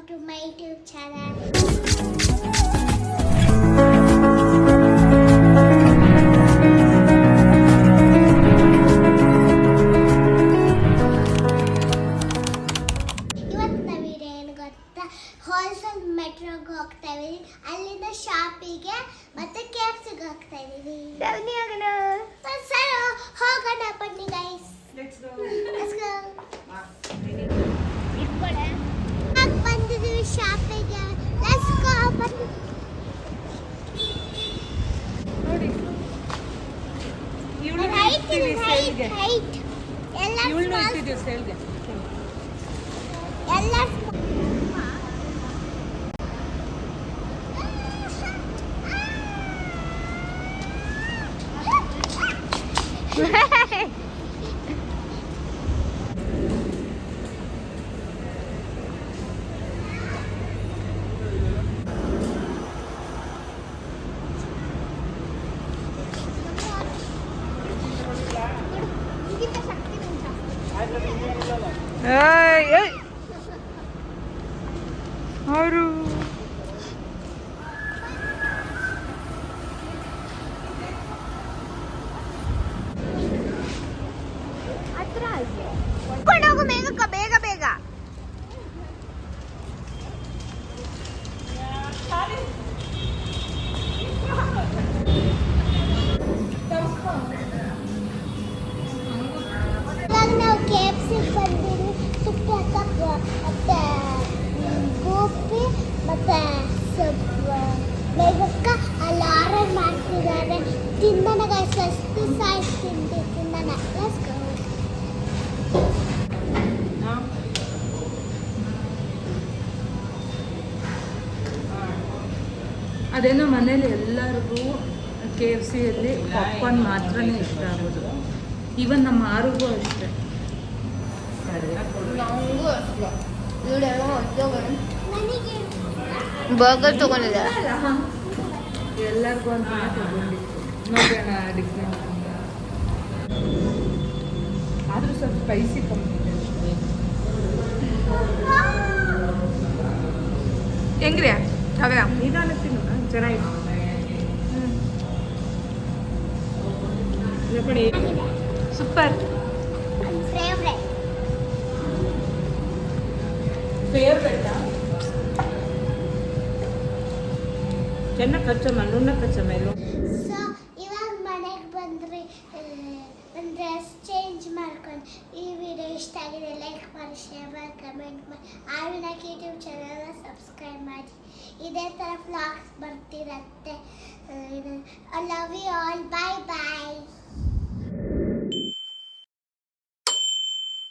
to my YouTube channel. ಇವತ್ತಿನ video ಏನು ಗೊತ್ತಾ, ಹೋಲ್ಸೇಲ್ ಮೆಟ್ರೋಗೆ ಹೋಗ್ತಾ ಇದೀವಿ, ಅಲ್ಲಿಂದ ಶಾಪಿಗೆ ಮತ್ತೆ ಕೆಎಫ್ಸಿಗೆ ಹೋಗ್ತಾ ಇದೀವಿ. ಸರ್ ಹೋಗೋಣ ಬನ್ನಿ ಗೈಸ್. Let's go. ಬಂದಿದ್ದೀವಿ ಶಾಪಿಗೆ. Let's go. ನೋಡಿ ಇವಳು ಇರ್ತೀವಿ ಸೇಲ್ಗೆ, ಇವಳು ಇರ್ತಿದ್ದೀವಿ ಸೇಲ್ಗೆ. ಎಲ್ಲ ಅವರು ಹೋಗು ಬೇಗ ಬೇಗ. ನಾವು ಕೆಎಫ್ಸಿಗೆ ಬಂದಿವಿ. ಸುಕ್ಕ ಮತ್ತೆ ಗೋಪಿ ಮತ್ತೆ ಬೇಗಕ್ಕ ಅಲ್ಲಿ ಆರ್ಡರ್ ಮಾಡ್ತಿದ್ದಾರೆ. ತಿನ್ನನ ಗೈಸ್, ಎಷ್ಟು ಸಾಯ್ಸ್ ತಿನ್ನನ. Let's go. ಅದೇನೋ ಮನೇಲಿ ಎಲ್ಲರಿಗೂ KFCಯಲ್ಲಿ ಪಾಪ್ಕಾರ್ನ್ ಮಾತ್ರನೇ ಇಷ್ಟ ಆಗೋದು. ಈವನ್ ನಮ್ಮ ಆರಿಗೂ ಅಷ್ಟೇ. ಬರ್ಗರ್ ತಗೊಂಡಿದ್ದೆ ಎಲ್ಲರಿಗೂ ಅಂತ ತಗೊಂಡಿತ್ತು. ನೋಡೋಣ ಡಿಫ್ರೆಂಟ್ ಅಂತ. ಆದರೂ ಸ್ವಲ್ಪ ಸ್ಪೈಸಿ ಕಮ್ಮಿ ಇದೆ ಅಷ್ಟೇ. ಹೆಂಗ್ರಿ ಅವೇ ನಿಧಾನ ತಿನ್ನು, ಚೆನ್ನಾಗಿದೆ. ಸೂಪರ್ ಫೇವ್ರೇಟಾ? ಚೆನ್ನಾಗಿ ಕಚ್ಚಮ್ಮ, ನುಣ್ಣ ಕಚ್ಚಮ್ಮ. ಎಲ್ಲೋ ಸೊ ಇವಾಗ ಮನೆಗೆ ಬಂದರೆ ಒಂದು ಡ್ರೆಸ್ ಚೇಂಜ್ ಮಾಡ್ಕೊಂಡು. ಈ ವಿಡಿಯೋ ಇಷ್ಟ ಆಗಿದೆ ಲೈಕ್ ಮಾಡಿ, ಶೇರ್ ಮಾಡಿ, ಕಮೆಂಟ್ ಮಾಡಿ. ಆವಿನ ಯೂಟ್ಯೂಬ್ ಚಾನಲ್ನ ಸಬ್ಸ್ಕ್ರೈಬ್ ಮಾಡಿ. ಇದೇ ಥರ ವ್ಲಾಗ್ಸ್ ಬರ್ತಿರತ್ತೆ. I love you all. Bye bye.